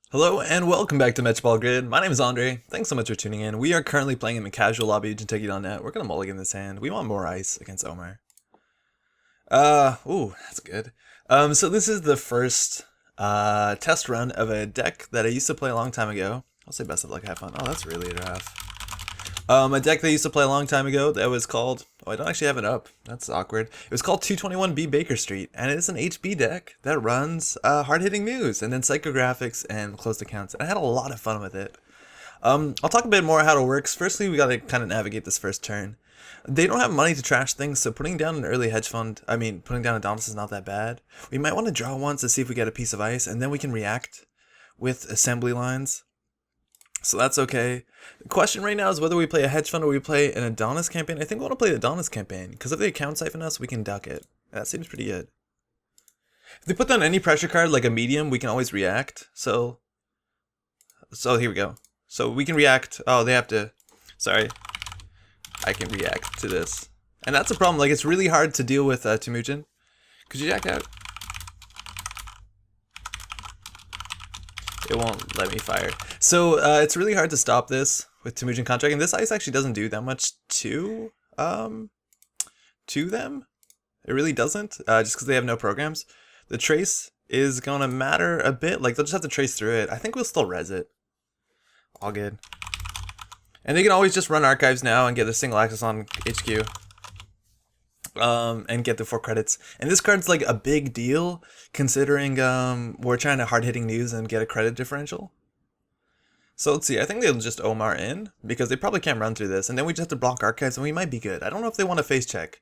Hello and welcome back to Matchball Grid. My name is Andre. Thanks so much for tuning in. We are currently playing in the casual lobby Jinteki.net. We're gonna mulligan this hand. We want more ice against Omar. Ooh, that's good. So this is the first test run of a deck that I used to play a long time ago. I'll say best of luck, have fun. Oh, that's really rough. A deck that I used to play a long time ago that was called, oh, I don't actually have it up. That's awkward. It was called 221B Baker Street, and it is an HB deck that runs hard-hitting news, and then psychographics and closed accounts. And I had a lot of fun with it. I'll talk a bit more how it works. Firstly, we gotta kind of navigate this first turn. They don't have money to trash things, so putting down an early hedge fund, putting down Adonis is not that bad. We might want to draw once to see if we get a piece of ice, and then we can react with assembly lines. So that's okay. The question right now is whether we play a hedge fund or we play an Adonis campaign. I think we want to play the Adonis campaign, because if they account siphon us, we can duck it. That seems pretty good. If they put down any pressure card, like a medium, we can always react. So here we go. So we can react. Oh, they have to. Sorry. I can react to this. And that's a problem. Like, it's really hard to deal with Temujin. Could you jack out? It won't let me fire. So it's really hard to stop this with Temujin contract, and this ice actually doesn't do that much to them. It really doesn't, just because they have no programs. The trace is gonna matter a bit. Like, they'll just have to trace through it. I think we'll still res it. All good. And they can always just run archives now and get a single access on HQ. And get the 4 credits. And this card's like a big deal considering we're trying to hard-hitting news and get a credit differential. So let's see, I think they'll just Omar in, because they probably can't run through this, and then we just have to block archives and we might be good. I don't know if they want to face check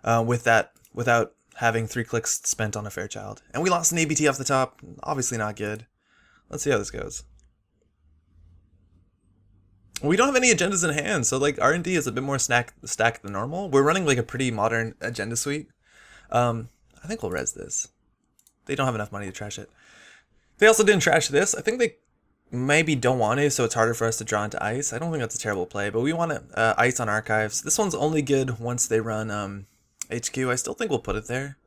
with that without having 3 clicks spent on a Fairchild. And we lost an ABT off the top, obviously not good. Let's see how this goes. We don't have any agendas in hand, so like R&D is a bit more stacked than normal. We're running like a pretty modern agenda suite. I think we'll res this. They don't have enough money to trash it. They also didn't trash this. I think they maybe don't want to, so it's harder for us to draw into ice. I don't think that's a terrible play, but we want to ice on archives. This one's only good once they run HQ. I still think we'll put it there.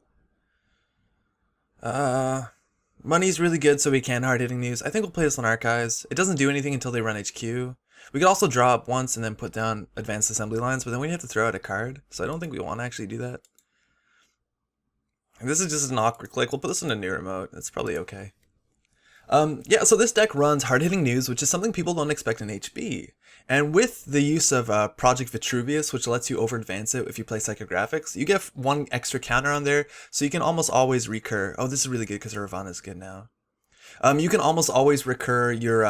Money's really good, so we can hard-hitting news. I think we'll play this on archives. It doesn't do anything until they run HQ. We could also draw up once and then put down advanced assembly lines, but then we'd have to throw out a card, so I don't think we want to actually do that. And this is just an awkward click. We'll put this in a new remote. That's probably okay. Yeah, so this deck runs hard-hitting news, which is something people don't expect in HB. And with the use of Project Vitruvius, which lets you over-advance it if you play psychographics, you get 1 extra counter on there, so you can almost always recur. Oh, this is really good because Ravana is good now. You can almost always recur your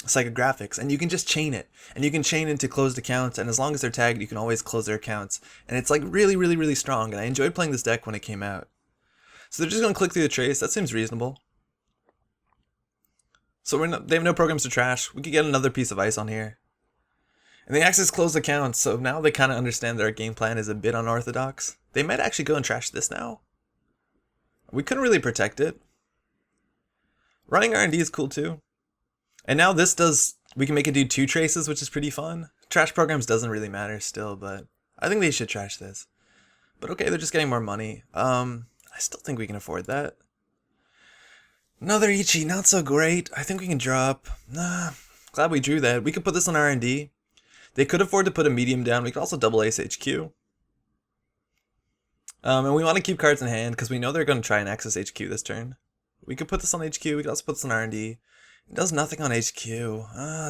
psychographics, and you can just chain it, and you can chain into closed accounts, and as long as they're tagged, you can always close their accounts, and it's like really, really, really strong. And I enjoyed playing this deck when it came out. So they're just gonna click through the trace. That seems reasonable. So they have no programs to trash. We could get another piece of ice on here, and they access closed accounts. So now they kind of understand that our game plan is a bit unorthodox. They might actually go and trash this now. We couldn't really protect it. Running R&D is cool too. And now this does, we can make it do 2 traces, which is pretty fun. Trash programs doesn't really matter still, but I think they should trash this. But okay, they're just getting more money. I still think we can afford that. Another Ichi, not so great. I think we can drop. Glad we drew that. We could put this on R&D. They could afford to put a medium down. We could also double ace HQ. And we want to keep cards in hand because we know they're going to try and access HQ this turn. We could put this on HQ. We could also put this on R&D. It does nothing on HQ.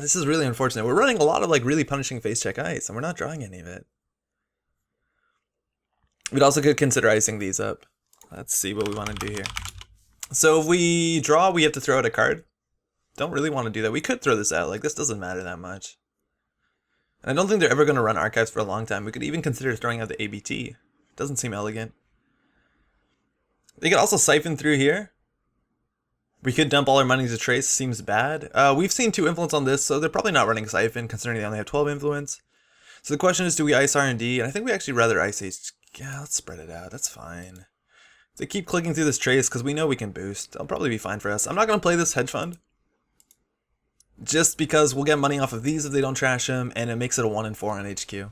This is really unfortunate. We're running a lot of like really punishing face check ice, and we're not drawing any of it. We'd also could consider icing these up. Let's see what we want to do here. So if we draw, we have to throw out a card. Don't really want to do that. We could throw this out. Like, this doesn't matter that much. And I don't think they're ever going to run archives for a long time. We could even consider throwing out the ABT. Doesn't seem elegant. They could also siphon through here. We could dump all our money to trace. Seems bad. We've seen 2 influence on this, so they're probably not running siphon, considering they only have 12 influence. So the question is, do we ice R&D? And I think we actually rather ice H. Yeah, let's spread it out. That's fine. They keep clicking through this trace because we know we can boost. It'll probably be fine for us. I'm not going to play this hedge fund, just because we'll get money off of these if they don't trash them, and it makes it a 1 and 4 on HQ.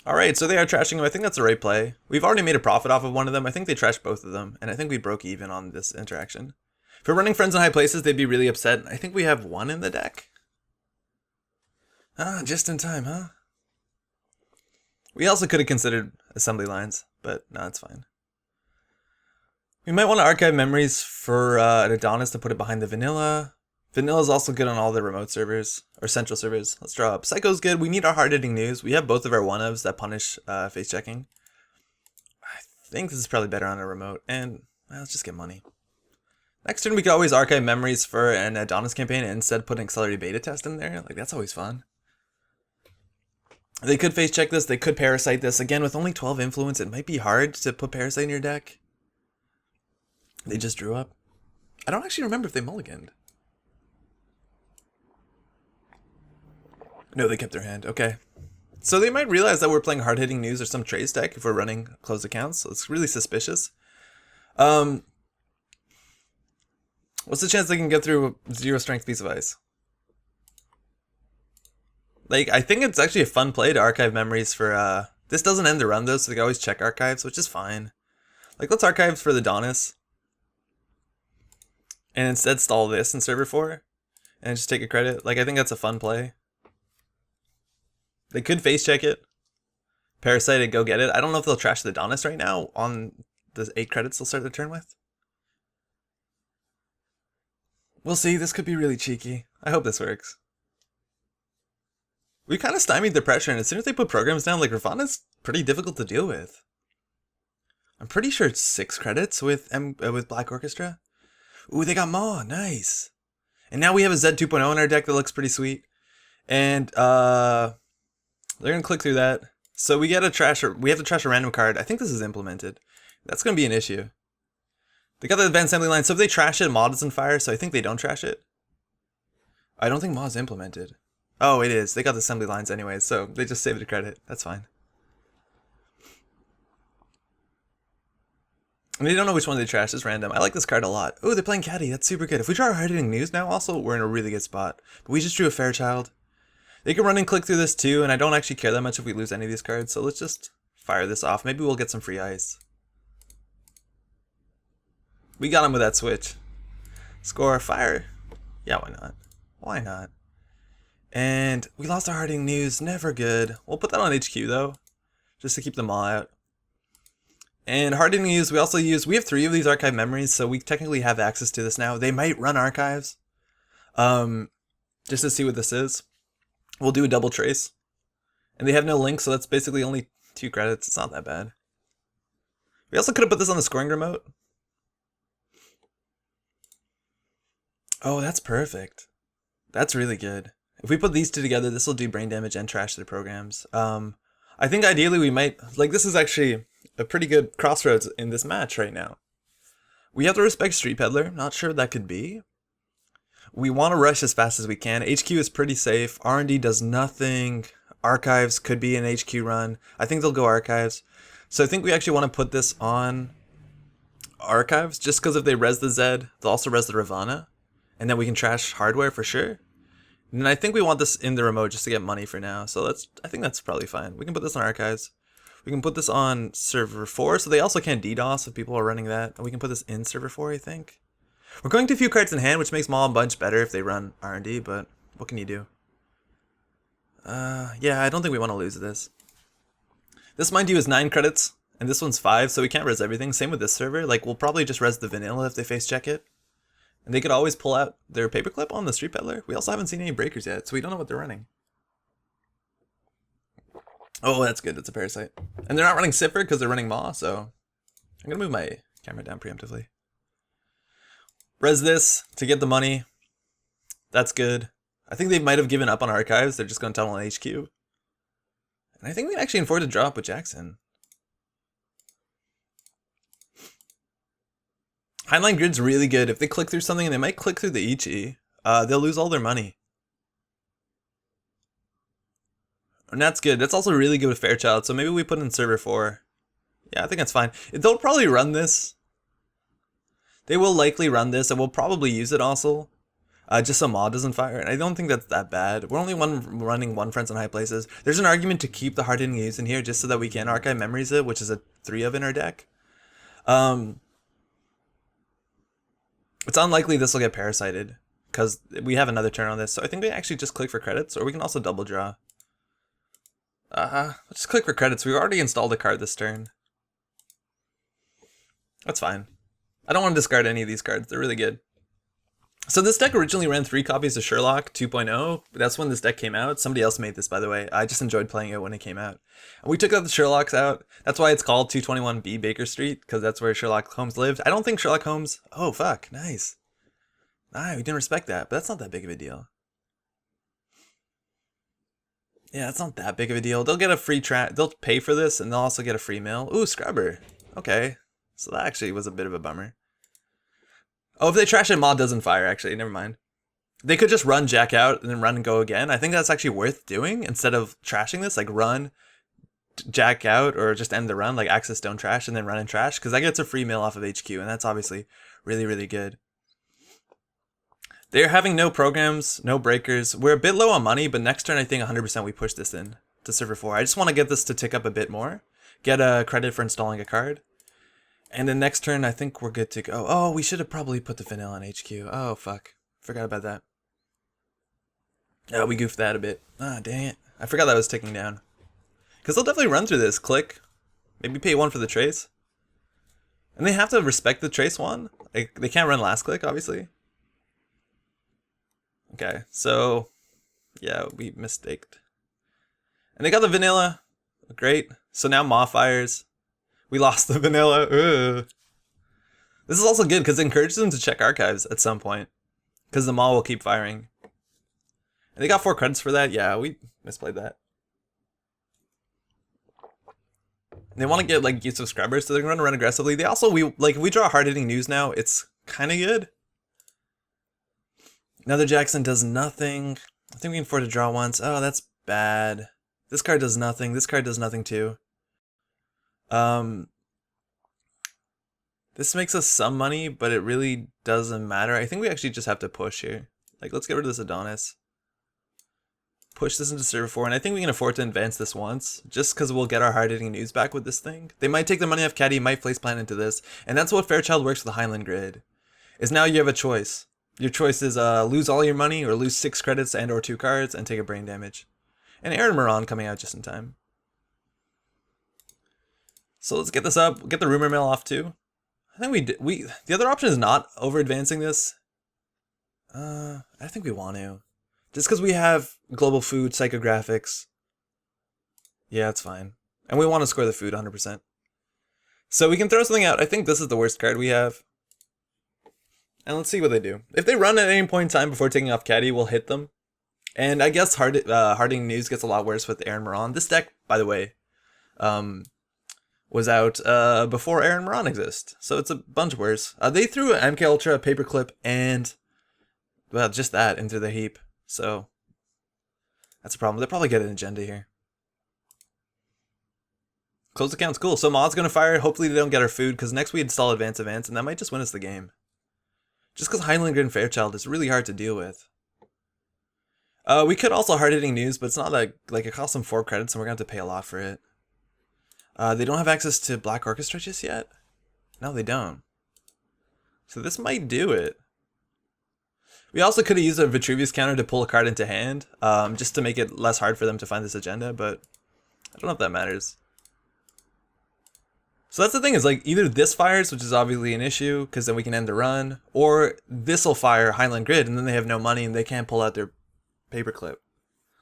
Alright, so they are trashing him. I think that's the right play. We've already made a profit off of one of them. I think they trashed both of them, and I think we broke even on this interaction. If we're running friends in high places, they'd be really upset. I think we have one in the deck. Ah, just in time, huh? We also could have considered assembly lines, but no, it's fine. We might want to archive memories for an Adonis to put it behind the vanilla. Vanilla is also good on all the remote servers, or central servers. Let's draw up. Psycho's good. We need our hard-hitting news. We have both of our 1-ofs that punish face checking. I think this is probably better on a remote, and well, let's just get money. Next turn, we could always archive memories for an Adonis campaign and instead put an accelerated beta test in there. Like, that's always fun. They could face check this. They could parasite this. Again, with only 12 influence, it might be hard to put parasite in your deck. They just drew up. I don't actually remember if they mulliganed. No, they kept their hand. Okay. So they might realize that we're playing hard-hitting news or some trace deck if we're running closed accounts. So it's really suspicious. What's the chance they can get through a 0 strength piece of ice? Like, I think it's actually a fun play to archive memories for, this doesn't end the run though, so they can always check archives, which is fine. Like, let's archive for the Adonis. And instead stall this in server 4. And just take a credit. Like, I think that's a fun play. They could face check it. Parasite it, go get it. I don't know if they'll trash the Adonis right now on the 8 credits they'll start the turn with. We'll see, this could be really cheeky. I hope this works. We kind of stymied the pressure, and as soon as they put programs down, like, Ravana's pretty difficult to deal with. I'm pretty sure it's 6 credits with Black Orchestra. Ooh, they got Maw, nice. And now we have a Z 2.0 in our deck that looks pretty sweet. And, they're gonna click through that. So we get a trash, we have to trash a random card. I think this is implemented. That's gonna be an issue. They got the advanced assembly line, so if they trash it, Maw doesn't fire, so I think they don't trash it. I don't think Maw's implemented. Oh, it is. They got the assembly lines anyway, so they just saved the credit. That's fine. And they don't know which one they trash. It's random. I like this card a lot. Oh, they're playing Caddy. That's super good. If we draw our hard-hitting news now, also, we're in a really good spot. But we just drew a Fairchild. They can run and click through this too, and I don't actually care that much if we lose any of these cards, so let's just fire this off. Maybe we'll get some free ice. We got him with that switch. Score, fire. Yeah, why not? Why not? And we lost our hard-hitting news. Never good. We'll put that on HQ though, just to keep them all out. And hard-hitting news, we also use, we have 3 of these archive memories, so we technically have access to this now. They might run archives, just to see what this is. We'll do a double trace. And they have no link, so that's basically only 2 credits. It's not that bad. We also could have put this on the scoring remote. Oh, that's perfect. That's really good. If we put these 2 together, this will do brain damage and trash their programs. I think ideally we might, like, this is actually a pretty good crossroads in this match right now. We have to respect Street Peddler. Not sure what that could be. We want to rush as fast as we can. HQ is pretty safe. R&D does nothing. Archives could be an HQ run. I think they'll go archives. So I think we actually want to put this on archives, just because if they res the Zed, they'll also res the Ravana. And then we can trash hardware for sure. And I think we want this in the remote just to get money for now. So I think that's probably fine. We can put this on archives. We can put this on server 4, so they also can't DDoS if people are running that. And we can put this in server 4, I think. We're going to a few cards in hand, which makes Maw a bunch better if they run R&D, but what can you do? Yeah, I don't think we want to lose this. This, mind you, is 9 credits, and this one's 5, so we can't res everything. Same with this server. Like, we'll probably just res the vanilla if they face check it. And they could always pull out their paperclip on the Street Peddler. We also haven't seen any breakers yet, so we don't know what they're running. Oh, that's good. That's a Parasite. And they're not running Sipper because they're running Maw, so I'm going to move my camera down preemptively. Res this to get the money. That's good. I think they might have given up on archives. They're just going to tunnel on HQ. And I think we can actually afford to drop with Jackson. Heinlein Grid's really good. If they click through something, and they might click through the Ichi, they'll lose all their money. And that's good. That's also really good with Fairchild, so maybe we put in server 4. Yeah, I think that's fine. They'll probably run this. They will likely run this, and we'll probably use it also. Just so Maw doesn't fire, and I don't think that's that bad. We're only running one Friends in High Places. There's an argument to keep the hard-hitting news in here just so that we can archive memories it, which is a 3 of in our deck. It's unlikely this will get parasited, because we have another turn on this, so I think we actually just click for credits, or we can also double draw. Let's just click for credits. We've already installed a card this turn. That's fine. I don't want to discard any of these cards. They're really good. So this deck originally ran 3 copies of Sherlock 2.0. That's when this deck came out. Somebody else made this, by the way. I just enjoyed playing it when it came out. And we took out the Sherlocks out. That's why it's called 221B Baker Street, because that's where Sherlock Holmes lived. I don't think Sherlock Holmes... Oh, fuck. Nice. Nah, we didn't respect that, but that's not that big of a deal. Yeah, it's not that big of a deal. They'll get a free they'll pay for this, and they'll also get a free mail. Ooh, Scrubber. Okay. So that actually was a bit of a bummer. Oh, if they trash it, Maw doesn't fire, actually. Never mind. They could just run Jack out and then run and go again. I think that's actually worth doing instead of trashing this. Like, run Jack out or just end the run, like Access Don't Trash, and then run and trash, because that gets a free mail off of HQ, and that's obviously really, really good. They're having no programs, no breakers. We're a bit low on money, but next turn I think 100% we push this in to server 4. I just want to get this to tick up a bit more. Get a credit for installing a card. And then next turn, I think we're good to go. Oh, we should have probably put the vanilla on HQ. Oh, fuck. Forgot about that. Oh, we goofed that a bit. Ah, dang it. I forgot that was ticking down. Because they'll definitely run through this. Click. Maybe pay 1 for the trace. And they have to respect the trace 1. They can't run last click, obviously. Okay, so... yeah, we mistaked. And they got the vanilla. Great. So now Maw fires. We lost the vanilla. Ugh. This is also good because it encourages them to check archives at some point. Because the Maw will keep firing. And they got 4 credits for that? Yeah, we misplayed that. They want to get like use of scrubbers, so they're going to run aggressively. They also, if we draw hard-hitting news now, it's kind of good. Another Jackson does nothing. I think we can afford to draw once. Oh, that's bad. This card does nothing. This card does nothing too. This makes us some money, but it really doesn't matter. I think we actually just have to push here. Like, let's get rid of this Adonis. Push this into server 4, and I think we can afford to advance this once, just because we'll get our hard-hitting news back with this thing. They might take the money off Caddy, might place plan into this, and that's what Fairchild works with the Highland Grid. Is now you have a choice. Your choice is lose all your money, or lose 6 credits and or 2 cards, and take a brain damage. And Aaron Moran coming out just in time. So let's get this up. Get the rumor mill off too. I think the other option is not over advancing this. I think we want to. Just because we have global food, psychographics. Yeah, it's fine. And we want to score the food 100%. So we can throw something out. I think this is the worst card we have. And let's see what they do. If they run at any point in time before taking off Caddy, we'll hit them. And I guess Harding News gets a lot worse with Aaron Moran. This deck, by the way, was out before Aaron Moran exists. So it's a bunch worse. They threw an MK Ultra, a Paperclip, and, well, just that into the heap. So that's a problem. They'll probably get an agenda here. Close account's cool. So Maud's going to fire. Hopefully they don't get our food, because next we install Advance, and that might just win us the game. Just because Highlander and Fairchild is really hard to deal with. We could also hard-hitting news, but it's not like it costs them 4 credits, and we're going to have to pay a lot for it. They don't have access to Black Orchestra just yet? No, they don't. So this might do it. We also could have used a Vitruvius counter to pull a card into hand, just to make it less hard for them to find this agenda, but I don't know if that matters. So that's the thing, is like either this fires, which is obviously an issue, because then we can end the run, or this will fire Highland Grid, and then they have no money and they can't pull out their Paperclip.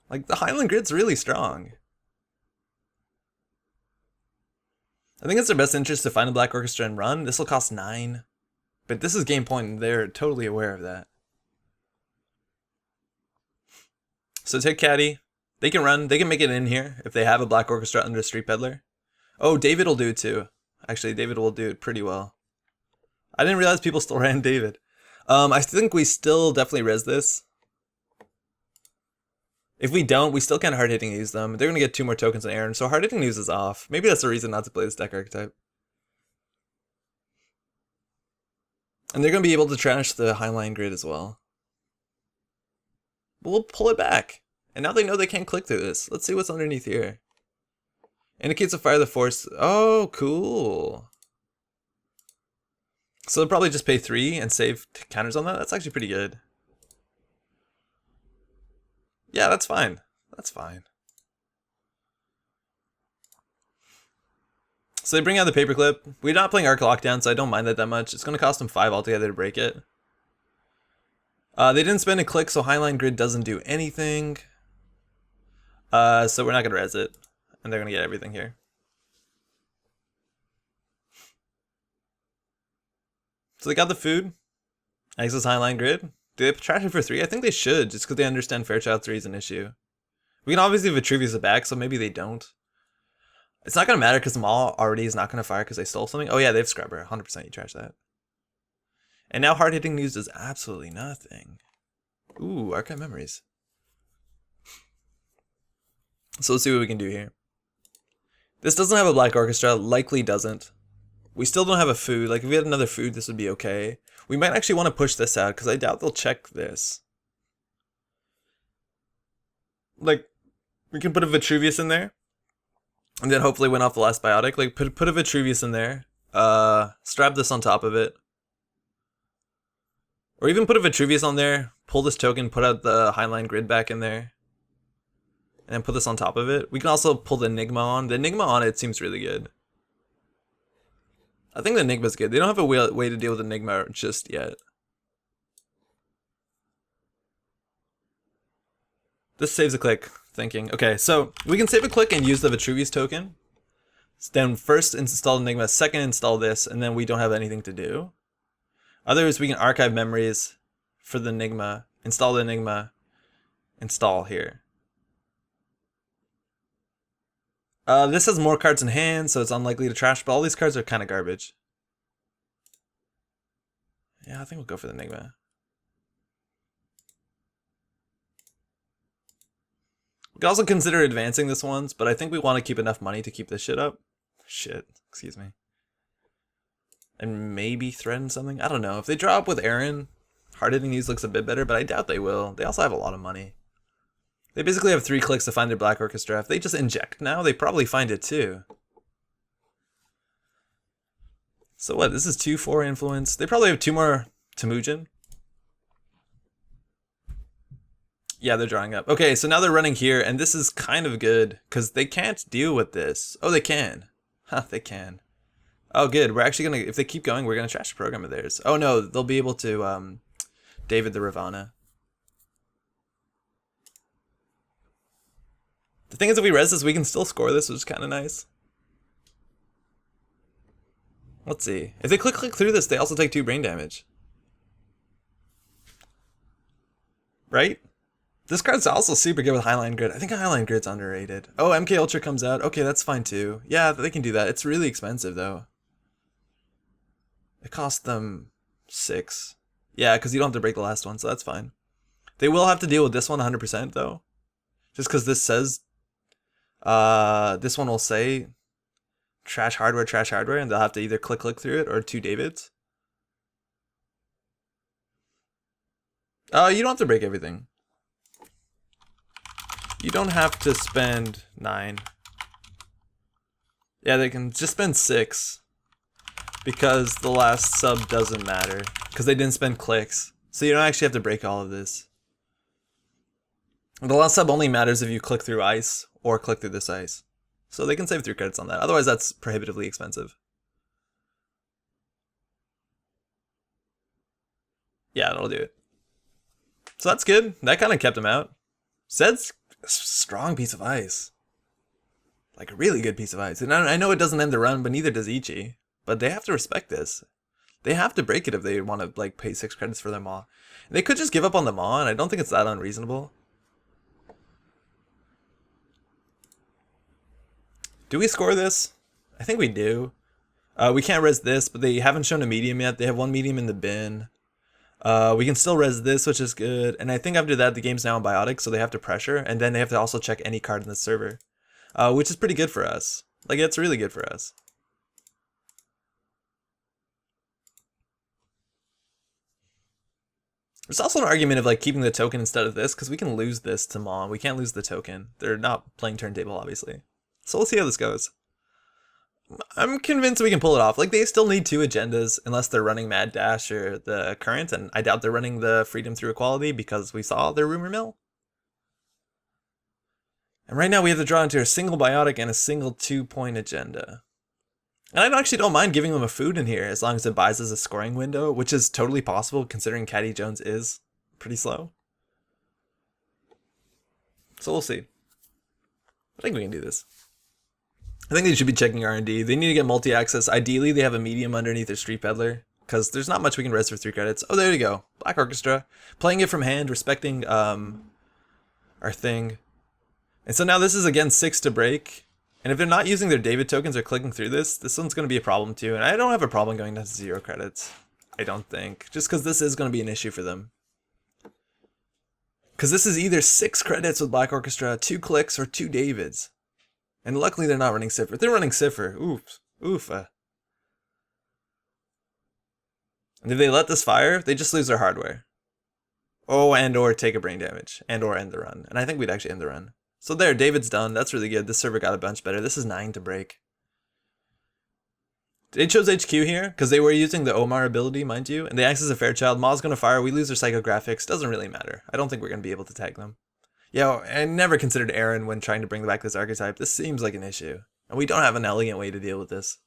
Like, the Highland Grid's really strong. I think it's their best interest to find a Black Orchestra and run. This will cost 9. But this is game point, and they're totally aware of that. So take Caddy. They can run. They can make it in here if they have a Black Orchestra under Street Peddler. Oh, David will do it too. Actually, David will do it pretty well. I didn't realize people still ran David. I think we still definitely res this. If we don't, we still can't hard-hitting use them. They're going to get 2 more tokens on Aaron, so hard-hitting news is off. Maybe that's the reason not to play this deck archetype. And they're going to be able to trash the Highline Grid as well. But we'll pull it back. And now they know they can't click through this. Let's see what's underneath here. Indicates a fire the force. Oh, cool. So they'll probably just pay 3 and save counters on that. That's actually pretty good. Yeah, that's fine. That's fine. So they bring out the paperclip. We're not playing Arc Lockdown, so I don't mind that much. It's going to cost them 5 altogether to break it. They didn't spend a click, so Highline Grid doesn't do anything. So we're not going to res it. And they're going to get everything here. So they got the food. Access Highline Grid. Do they trash it for 3? I think they should, just because they understand Fairchild 3 is an issue. We can obviously Vitruvius it back, so maybe they don't. It's not going to matter because Maul already is not going to fire because they stole something. Oh yeah, they have Scrubber. 100% you trash that. And now Hard Hitting News does absolutely nothing. Ooh, Archive Memories. So let's see what we can do here. This doesn't have a Black Orchestra. Likely doesn't. We still don't have a food. Like, if we had another food, this would be okay. We might actually want to push this out because I doubt they'll check this. Like, we can put a Vitruvius in there. And then hopefully win off the last biotic. Like, put a Vitruvius in there. Strap this on top of it. Or even put a Vitruvius on there. Pull this token, put out the Highline Grid back in there. And then put this on top of it. We can also pull the Enigma on. The Enigma on it seems really good. I think the Enigma's good. They don't have a way to deal with Enigma just yet. This saves a click, thinking. Okay, so we can save a click and use the Vitruvius token. Then first install Enigma, second install this, and then we don't have anything to do. Otherwise, we can archive memories for the Enigma, install the Enigma, install here. This has more cards in hand, so it's unlikely to trash, but all these cards are kind of garbage. Yeah, I think we'll go for the Enigma. We can also consider advancing this once, but I think we want to keep enough money to keep this shit up. Shit, excuse me. And maybe threaten something? I don't know. If they draw up with Aaron, Hard Hitting News looks a bit better, but I doubt they will. They also have a lot of money. They basically have 3 clicks to find their Black Orchestra. If they just inject now, they probably find it too. So what? This is 2-4 influence. They probably have 2 more Temujin. Yeah, they're drawing up. Okay, so now they're running here, and this is kind of good, because they can't deal with this. Oh, they can. Huh, they can. Oh, good. We're actually going to, if they keep going, we're going to trash a program of theirs. Oh, no, they'll be able to David the Ravana. The thing is, if we res this, we can still score this, which is kind of nice. Let's see. If they click through this, they also take 2 brain damage. Right? This card's also super good with Highline Grid. I think Highline Grid's underrated. Oh, MK Ultra comes out. Okay, that's fine too. Yeah, they can do that. It's really expensive though. It cost them 6. Yeah, because you don't have to break the last one, so that's fine. They will have to deal with this one 100% though. Just because this says... this one will say trash hardware, and they'll have to either click through it or 2 Davids. You don't have to break everything. You don't have to spend 9. Yeah, they can just spend 6. Because the last sub doesn't matter. Because they didn't spend clicks. So you don't actually have to break all of this. The last sub only matters if you click through ice or click through this ice. So they can save 3 credits on that. Otherwise, that's prohibitively expensive. Yeah, that'll do it. So that's good. That kind of kept him out. Zed's a strong piece of ice. Like a really good piece of ice. And I know it doesn't end the run, but neither does Ichi. But they have to respect this. They have to break it if they want to like pay 6 credits for their Maw. And they could just give up on the Maw, and I don't think it's that unreasonable. Do we score this? I think we do. We can't res this, but they haven't shown a medium yet. They have 1 medium in the bin. We can still res this, which is good. And I think after that, the game's now on Biotic, so they have to pressure. And then they have to also check any card in the server. Which is pretty good for us. Like, it's really good for us. There's also an argument of like keeping the token instead of this, because we can lose this to Mon. We can't lose the token. They're not playing turntable, obviously. So we'll see how this goes. I'm convinced we can pull it off. Like, they still need 2 agendas unless they're running Mad Dash or the Current, and I doubt they're running the Freedom Through Equality because we saw their rumor mill. And right now we have to draw into a single biotic and a single 2-point agenda. And I actually don't mind giving them a food in here as long as it buys us a scoring window, which is totally possible considering Caddy Jones is pretty slow. So we'll see. I think we can do this. I think they should be checking R&D. They need to get multi-access. Ideally, they have a medium underneath their Street Peddler, because there's not much we can res for 3 credits. Oh, there you go. Black Orchestra. Playing it from hand, respecting our thing. And so now this is, again, 6 to break. And if they're not using their David tokens or clicking through this one's going to be a problem too. And I don't have a problem going down to 0 credits. I don't think. Just because this is going to be an issue for them. Because this is either 6 credits with Black Orchestra, 2 clicks, or 2 Davids. And luckily they're not running Cipher. If they're running Cipher, oof. And if they let this fire, they just lose their hardware. Oh, and or take a brain damage. And or end the run. And I think we'd actually end the run. So there, David's done. That's really good. This server got a bunch better. This is 9 to break. They chose HQ here because they were using the Omar ability, mind you. And they access a Fairchild. Ma's going to fire. We lose their psychographics. Doesn't really matter. I don't think we're going to be able to tag them. Yeah, I never considered Aaron when trying to bring back this archetype. This seems like an issue. And we don't have an elegant way to deal with this.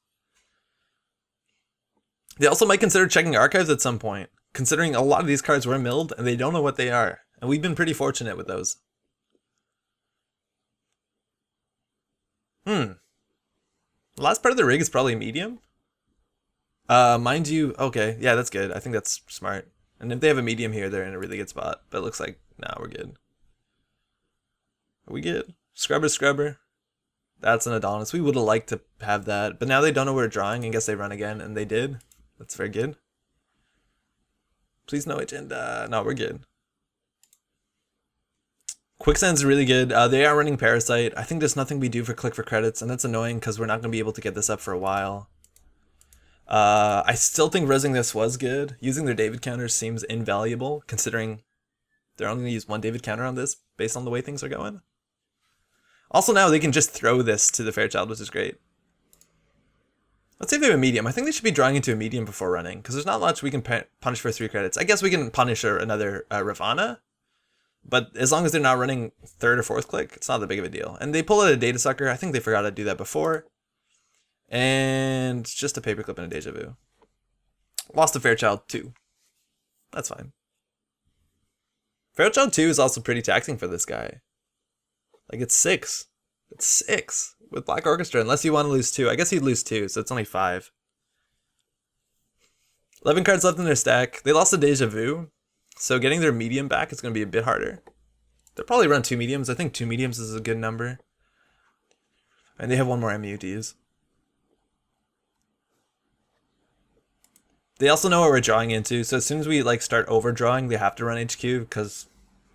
They also might consider checking archives at some point, considering a lot of these cards were milled and they don't know what they are. And we've been pretty fortunate with those. The last part of the rig is probably medium. Mind you, okay, yeah, that's good. I think that's smart. And if they have a medium here, they're in a really good spot. But it looks like, nah, we're good. Are we good? Scrubber. That's an Adonis. We would have liked to have that. But now they don't know we're drawing. I guess they run again, and they did. That's very good. Please no agenda. No, we're good. Quicksand's really good. They are running Parasite. I think there's nothing we do for click for credits, and that's annoying because we're not going to be able to get this up for a while. I still think resing this was good. Using their David counters seems invaluable, considering they're only going to use 1 David counter on this based on the way things are going. Also now they can just throw this to the Fairchild, which is great. Let's say they have a medium. I think they should be drawing into a medium before running, because there's not much we can punish for 3 credits. I guess we can punish another Ravana, but as long as they're not running 3rd or 4th click, it's not that big of a deal. And they pull out a Data Sucker. I think they forgot to do that before. And just a Paperclip and a Deja Vu. Lost to Fairchild 2. That's fine. Fairchild 2 is also pretty taxing for this guy. Like, it's 6. It's 6 with Black Orchestra, unless you want to lose 2. I guess he'd lose 2, so it's only 5. 11 cards left in their stack. They lost the Deja Vu, so getting their medium back is going to be a bit harder. They'll probably run 2 mediums. I think 2 mediums is a good number. And they have 1 more MU to use. They also know what we're drawing into, so as soon as we like start overdrawing, they have to run HQ, because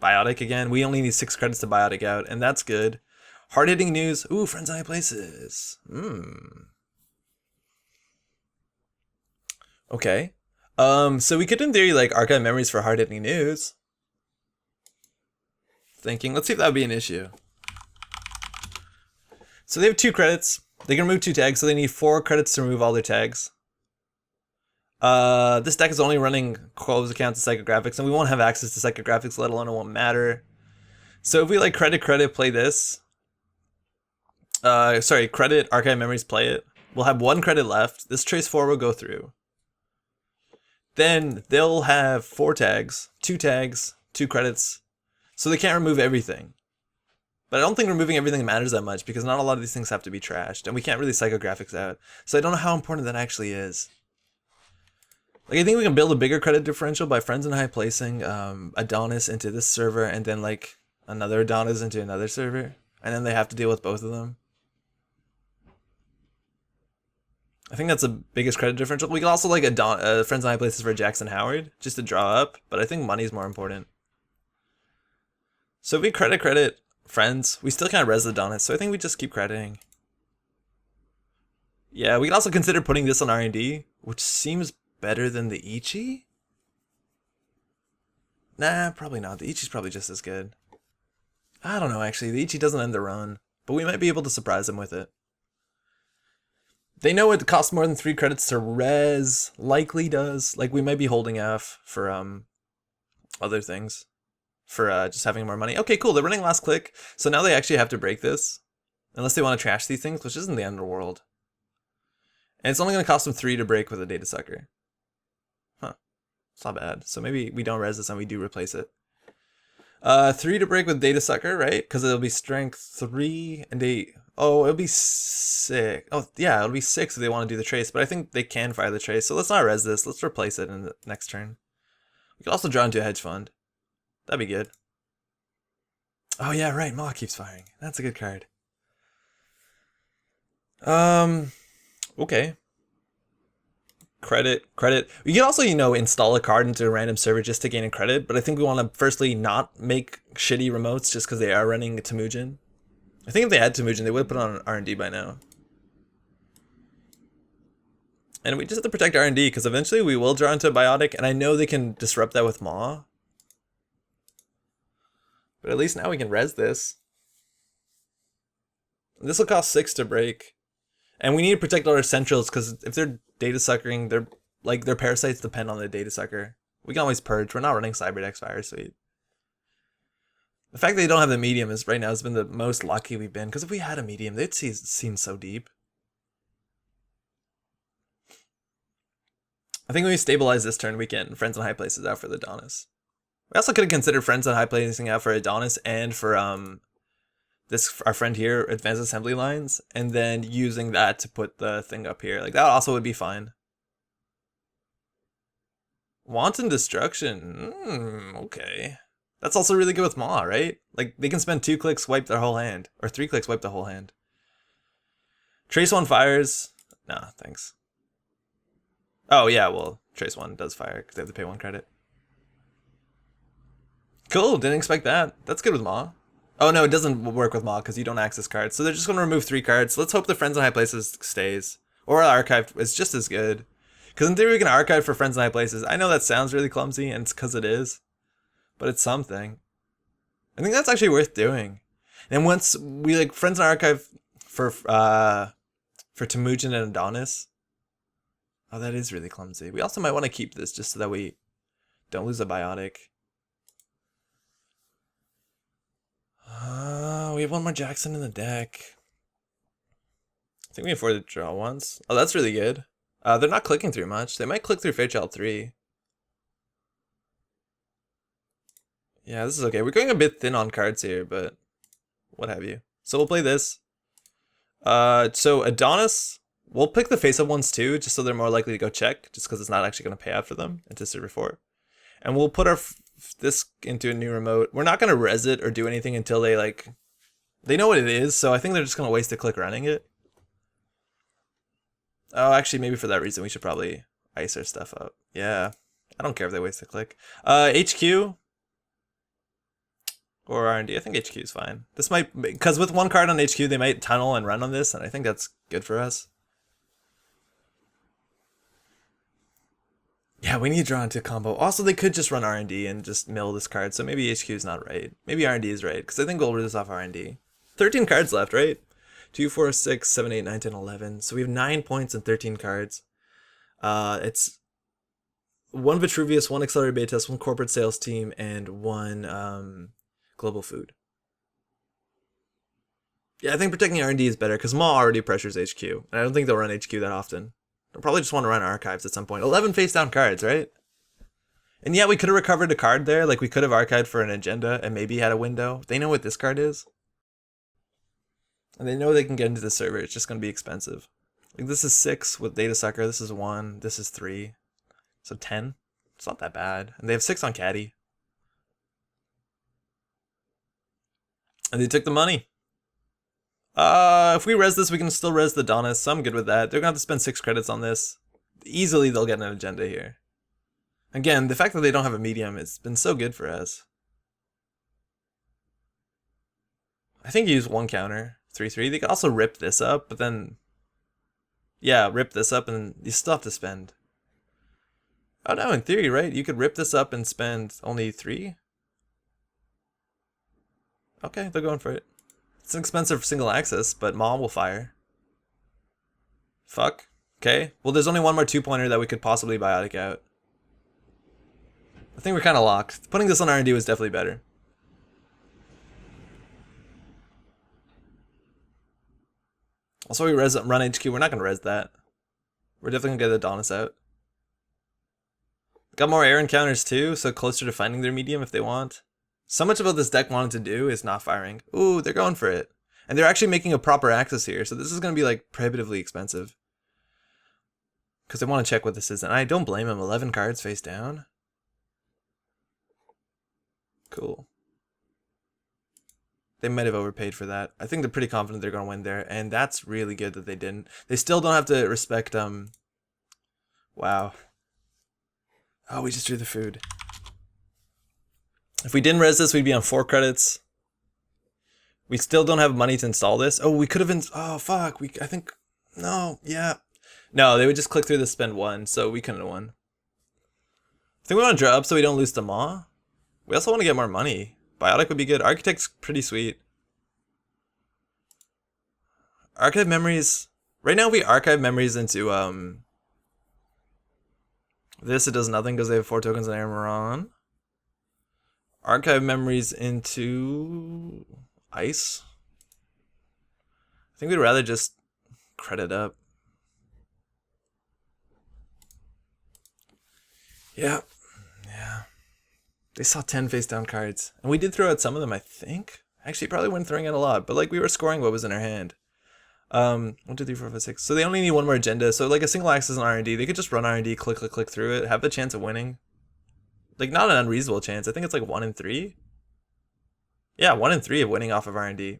Biotic again. We only need 6 credits to Biotic out, and that's good. Hard-hitting news. Ooh, Friends in High Places. Okay. So we could in theory like archive memories for hard-hitting news. Thinking, let's see if that would be an issue. So they have 2 credits. They can remove 2 tags, so they need 4 credits to remove all their tags. This deck is only running closed accounts of psychographics, and we won't have access to psychographics, let alone it won't matter. So if we like credit, play this. Credit, archive memories, play it. We'll have 1 credit left. This trace 4 will go through. Then they'll have 4 tags, 2 tags, 2 credits. So they can't remove everything. But I don't think removing everything matters that much, because not a lot of these things have to be trashed, and we can't really psychographics out. So I don't know how important that actually is. Like, I think we can build a bigger credit differential by Friends in High placing Adonis into this server, and then like another Adonis into another server, and then they have to deal with both of them. I think that's the biggest credit differential. We can also like Friends in High places for Jackson Howard, just to draw up, but I think money's more important. So if we credit Friends, we still can't res Adonis, so I think we just keep crediting. Yeah, we can also consider putting this on R&D, which seems better than the Ichi? Nah, probably not. The Ichi's probably just as good. I don't know, actually. The Ichi doesn't end the run, but we might be able to surprise them with it. They know it costs more than 3 credits to res. Likely does. Like, we might be holding F for other things. For just having more money. Okay, cool. They're running last click. So now they actually have to break this. Unless they want to trash these things, which isn't the end of the world. And it's only going to cost them 3 to break with a data sucker. Huh. It's not bad. So maybe we don't res this and we do replace it. 3 to break with data sucker, right? Because it'll be strength 3 and they... Oh, it'll be 6. Oh, yeah, it'll be 6 if they want to do the trace. But I think they can fire the trace. So let's not res this. Let's replace it in the next turn. We can also draw into a hedge fund. That'd be good. Oh, yeah, right. Maw keeps firing. That's a good card. Okay. Credit. We can also, install a card into a random server just to gain a credit. But I think we want to firstly not make shitty remotes just because they are running Temujin. I think if they had Temujin, they would have put on R&D by now. And we just have to protect R&D because eventually we will draw into Biotic. And I know they can disrupt that with Maw. But at least now we can res this. This will cost 6 to break. And we need to protect all our centrals because if they're data suckering, their parasites depend on the data sucker. We can always purge. We're not running Cyberdex Fire Suite. The fact that they don't have the medium is right now has been the most lucky we've been. Because if we had a medium, they'd seen so deep. I think when we stabilize this turn, we can Friends in High Places out for the Adonis. We also could have considered Friends in High Placing out for Adonis and for our friend here, Advanced Assembly Lines, and then using that to put the thing up here. Like that also would be fine. Wanton Destruction. Okay. That's also really good with Maw, right? Like they can spend 2 clicks, wipe their whole hand. Or 3 clicks, wipe the whole hand. Trace 1 fires. Nah, thanks. Oh yeah, well, Trace 1 does fire because they have to pay 1 credit. Cool, didn't expect that. That's good with Maw. Oh no, it doesn't work with Maw because you don't access cards. So they're just going to remove 3 cards. Let's hope the Friends in High Places stays. Or Archive is just as good. Because in theory we can archive for Friends in High Places. I know that sounds really clumsy, and it's because it is. But it's something. I think that's actually worth doing. And once we Friends in Archive for Temujin and Adonis. Oh, that is really clumsy. We also might want to keep this just so that we don't lose a Biotic. We have 1 more Jackson in the deck. I think we can afford to draw once. Oh, that's really good. They're not clicking through much. They might click through Fairchild 3. Yeah, this is okay. We're going a bit thin on cards here, but what have you. So we'll play this. So Adonis, we'll pick the face-up ones too, just so they're more likely to go check, just because it's not actually going to pay out for them into Server 4. And we'll put this into a new remote. We're not going to res it or do anything until they know what it is, so I think they're just going to waste a click running it. Oh, actually, maybe for that reason, we should probably ice our stuff up. Yeah, I don't care if they waste a click. HQ or R&D, I think HQ is fine. This might, because with 1 card on HQ, they might tunnel and run on this, and I think that's good for us. Yeah, we need to draw into combo. Also, they could just run R&D and just mill this card, so maybe HQ is not right. Maybe R&D is right, because I think we'll rid this off R&D. 13 cards left, right? 2, 4, 6, 7, 8, 9, 10, 11. So we have 9 points and 13 cards. It's 1 Vitruvius, 1 Accelerated Beta Test, 1 Corporate Sales Team, and 1 Global Food. Yeah, I think protecting R&D is better, because Maw already pressures HQ. And I don't think they'll run HQ that often. They'll probably just want to run Archives at some point. 11 face-down cards, right? And yeah, we could have recovered a card there. Like, we could have archived for an agenda and maybe had a window. They know what this card is. And they know they can get into the server. It's just going to be expensive. Like, this is 6 with Data Sucker. This is 1. This is 3. So 10. It's not that bad. And they have 6 on Caddy. And they took the money. If we res this, we can still res the Adonis, so I'm good with that. They're going to have to spend 6 credits on this. Easily, they'll get an agenda here. Again, the fact that they don't have a medium, it's been so good for us. I think you use 1 counter, 3/3. They could also rip this up, but then... Yeah, rip this up, and you still have to spend. Oh no, in theory, right? You could rip this up and spend only 3? Okay, they're going for it. It's an expensive single access, but Maw will fire. Fuck. Okay, well there's only one more 2-pointer that we could possibly biotic out. I think we're kind of locked. Putting this on R&D was definitely better. Also, we run HQ. We're not going to res that. We're definitely going to get Adonis out. Got more air encounters too, so closer to finding their medium if they want. So much of what this deck wanted to do is not firing. Ooh, they're going for it. And they're actually making a proper access here, so this is going to be like prohibitively expensive. Because they want to check what this is, and I don't blame them. 11 cards face down. Cool. They might have overpaid for that. I think they're pretty confident they're going to win there, and that's really good that they didn't. They still don't have to respect, wow. Oh, we just drew the food. If we didn't res this, we'd be on 4 credits. We still don't have money to install this. Oh, we could have oh, fuck. I think, no, yeah. No, they would just click through the spend 1, so we couldn't have won. I think we want to draw up so we don't lose to Maw. We also want to get more money. Biotic would be good. Architect's pretty sweet. Archive memories. Right now we archive memories into this. It does nothing because they have 4 tokens on Amaron. Archive memories into ice. I think we'd rather just credit up. Yeah. Yeah. They saw 10 face down cards. And we did throw out some of them, I think. Actually, probably weren't throwing out a lot, but like we were scoring what was in our hand. 1, 2, 3, 4, 5, 6. So they only need one more agenda. So like a single access on R&D, they could just run R&D, click through it, have the chance of winning. Like not an unreasonable chance. I think it's like 1 in 3. Yeah, 1 in 3 of winning off of R&D.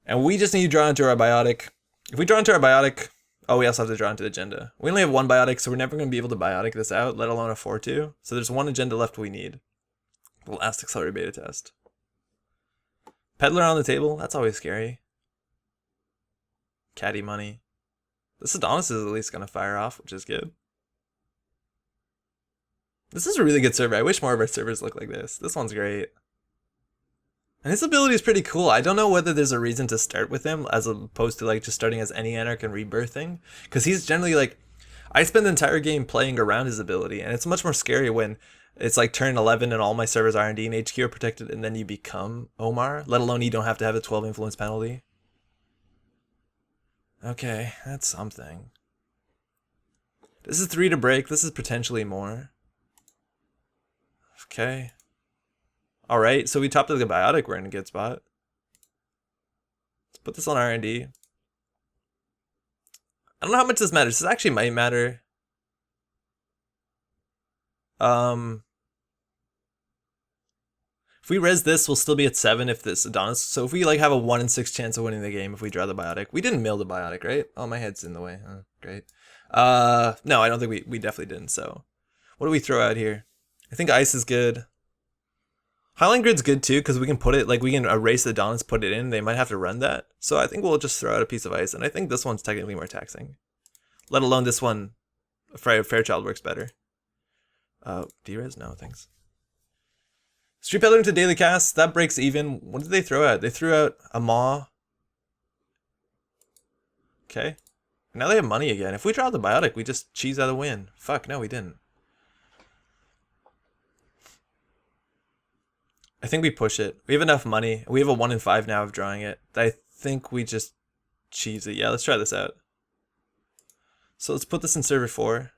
And we just need to draw into our biotic. If we draw into our biotic, oh, we also have to draw into the agenda. We only have 1 biotic, so we're never going to be able to biotic this out, let alone a 4-2. So there's 1 agenda left we need. The last accelerated beta test. Peddler on the table, that's always scary. Caddy money. This Adonis is at least going to fire off, which is good. This is a really good server. I wish more of our servers look like this. This one's great. And his ability is pretty cool. I don't know whether there's a reason to start with him as opposed to like just starting as any Anarch and rebirthing. Because he's generally like, I spend the entire game playing around his ability, and it's much more scary when it's like turn 11 and all my servers R&D and HQ are protected, and then you become Omar, let alone you don't have to have a 12 influence penalty. Okay, that's something. This is 3 to break. This is potentially more. Okay. Alright, so we topped up the biotic. We're in a good spot. Let's put this on R&D. I don't know how much this matters. This actually might matter. If we res this, we'll still be at 7 if this Adonis. So if we like have a 1 in 6 chance of winning the game if we draw the biotic. We didn't mill the biotic, right? Oh, my head's in the way. Oh, great. No, I don't think we definitely didn't. So what do we throw out here? I think ice is good. Highline Grid's good too, because we can put it, like we can erase the Adonis, put it in. They might have to run that. So I think we'll just throw out a piece of ice. And I think this one's technically more taxing. Let alone this one, Fairchild works better. D-Res? No, thanks. Street Peddler into Daily Cast, that breaks even. What did they throw out? They threw out a Maw. Okay. Now they have money again. If we draw the biotic, we just cheese out a win. Fuck, no, we didn't. I think we push it. We have enough money. We have a 1 in 5 now of drawing it. I think we just cheese it. Yeah, let's try this out. So let's put this in server 4.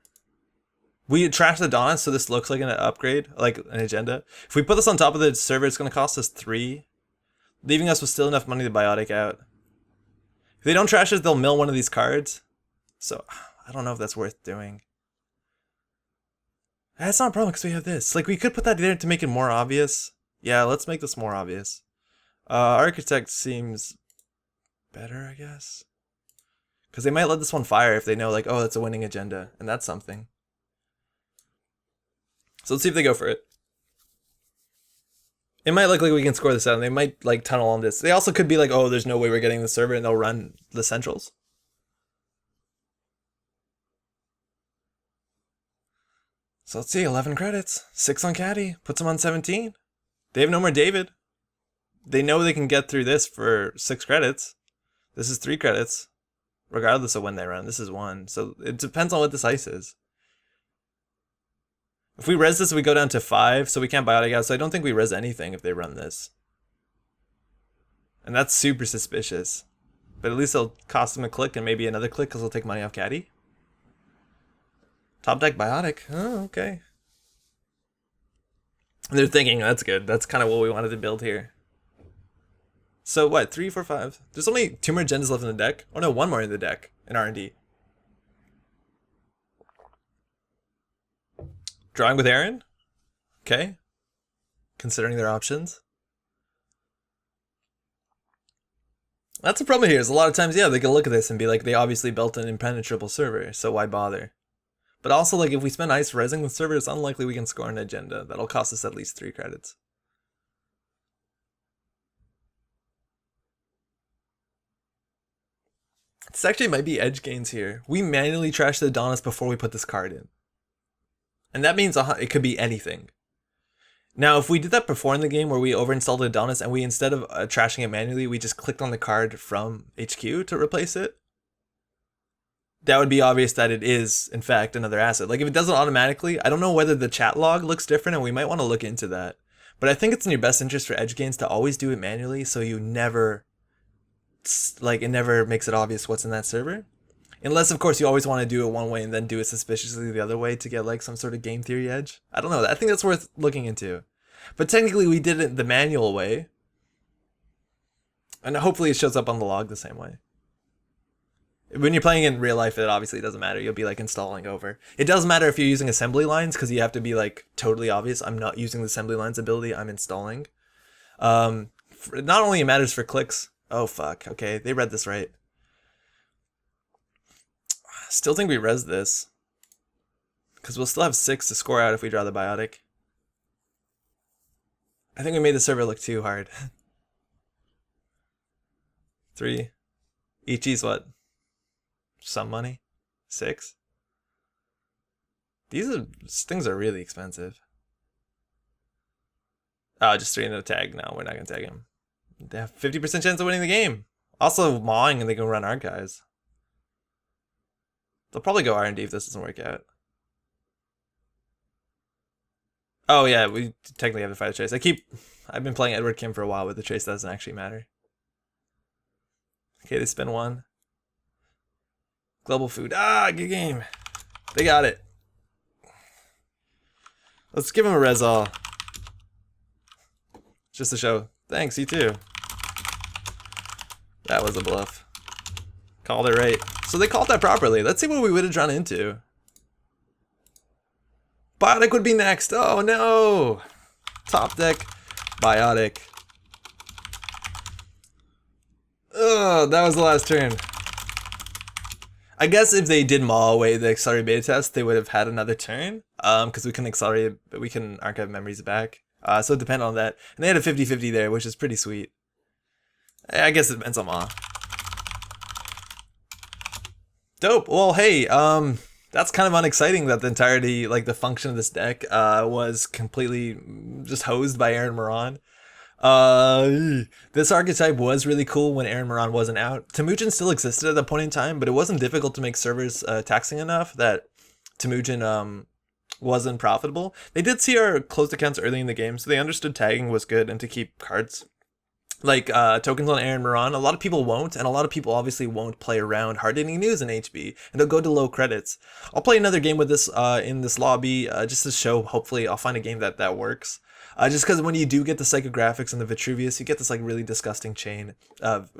We trashed the Adonis, so this looks like an upgrade, like an agenda. If we put this on top of the server, it's going to cost us 3, leaving us with still enough money to biotic out. If they don't trash it, they'll mill one of these cards. So I don't know if that's worth doing. That's not a problem because we have this. Like we could put that there to make it more obvious. Yeah, let's make this more obvious. Architect seems better, I guess. Because they might let this one fire if they know, like, oh, that's a winning agenda. And that's something. So let's see if they go for it. It might look like we can score this out, and they might, like, tunnel on this. They also could be like, oh, there's no way we're getting the server, and they'll run the centrals. So let's see, 11 credits, 6 on Caddy, puts them on 17. They have no more David. They know they can get through this for 6 credits. This is 3 credits, regardless of when they run. This is 1, so it depends on what this ice is. If we res this, we go down to 5, so we can't biotic out, so I don't think we res anything if they run this. And that's super suspicious. But at least it'll cost them a click and maybe another click because they'll take money off Caddy. Top deck biotic. Oh, okay. And they're thinking, that's good. That's kind of what we wanted to build here. So what, 3, 4, 5? There's only 2 more agendas left in the deck. Oh no, 1 more in the deck in R&D. Drawing with Aaron? Okay. Considering their options. That's the problem here, is a lot of times, yeah, they can look at this and be like, they obviously built an impenetrable server, so why bother? But also, like, if we spend ice resing the server, it's unlikely we can score an agenda. That'll cost us at least 3 credits. This actually might be edge gains here. We manually trashed the Adonis before we put this card in. And that means it could be anything. Now, if we did that before in the game where we overinstalled Adonis and we, instead of trashing it manually, we just clicked on the card from HQ to replace it, that would be obvious that it is, in fact, another asset. Like, if it does it automatically, I don't know whether the chat log looks different, and we might want to look into that. But I think it's in your best interest for edge gains to always do it manually, so you never, like, it never makes it obvious what's in that server. Unless, of course, you always want to do it one way and then do it suspiciously the other way to get, like, some sort of game theory edge. I don't know. I think that's worth looking into. But technically, we did it the manual way. And hopefully it shows up on the log the same way. When you're playing in real life, it obviously doesn't matter. You'll be, like, installing over. It does matter if you're using assembly lines, because you have to be, like, totally obvious. I'm not using the assembly lines ability. I'm installing. Not only it matters for clicks. Oh, fuck. Okay, they read this right. Still think we res this. Because we'll still have 6 to score out if we draw the biotic. I think we made the server look too hard. 3. Ichi's what? Some money? 6? Things are really expensive. Oh, just 3 into a tag. No, we're not going to tag him. They have 50% chance of winning the game. Also mawing and they can run archives. They'll probably go R&D if this doesn't work out. Oh yeah, we technically have to fight the chase. I've been playing Edward Kim for a while, but the chase doesn't actually matter. Okay, they spin 1. Global food. Ah, good game. They got it. Let's give him a res all. Just to show. Thanks, you too. That was a bluff. Called it right. So they called that properly. Let's see what we would have drawn into. Biotic would be next. Oh no! Top deck, biotic. Oh, that was the last turn. I guess if they did maul away the accelerated beta test, they would have had another turn. Because we can archive memories back. So it depends on that. And they had a 50-50 there, which is pretty sweet. I guess it depends on maul. Dope. Well, hey, that's kind of unexciting that the entirety, like the function of this deck, was completely just hosed by Aaron Moran. This archetype was really cool when Aaron Moran wasn't out. Temujin still existed at that point in time, but it wasn't difficult to make servers taxing enough that Temujin wasn't profitable. They did see our closed accounts early in the game, so they understood tagging was good and to keep cards like tokens on Aaron Moran. A lot of people won't, and a lot of people obviously won't play around hard-hitting news in HB, and they'll go to low credits. I'll play another game with this in this lobby just to show, hopefully I'll find a game that works. Just because when you do get the psychographics and the Vitruvius, you get this like really disgusting chain of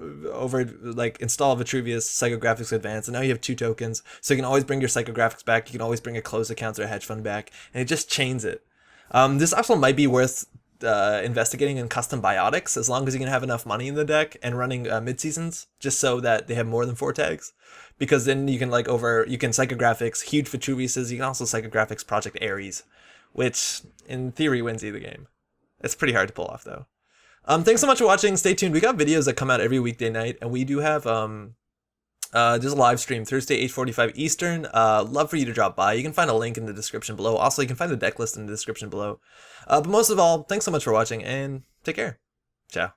install Vitruvius, psychographics advance, and now you have 2 tokens, so you can always bring your psychographics back, you can always bring a closed account or a hedge fund back, and it just chains it. This also might be worth investigating in custom biotics, as long as you can have enough money in the deck and running mid-seasons, just so that they have more than 4 tags. Because then you can you can psychographics, huge Vitruviuses, you can also psychographics Project Ares, which in theory wins you the game. It's pretty hard to pull off though. Thanks so much for watching, stay tuned, we got videos that come out every weekday night, and we do have There's a live stream Thursday, 8:45 Eastern. Love for you to drop by. You can find a link in the description below. Also, you can find the deck list in the description below. But most of all, thanks so much for watching, and take care. Ciao.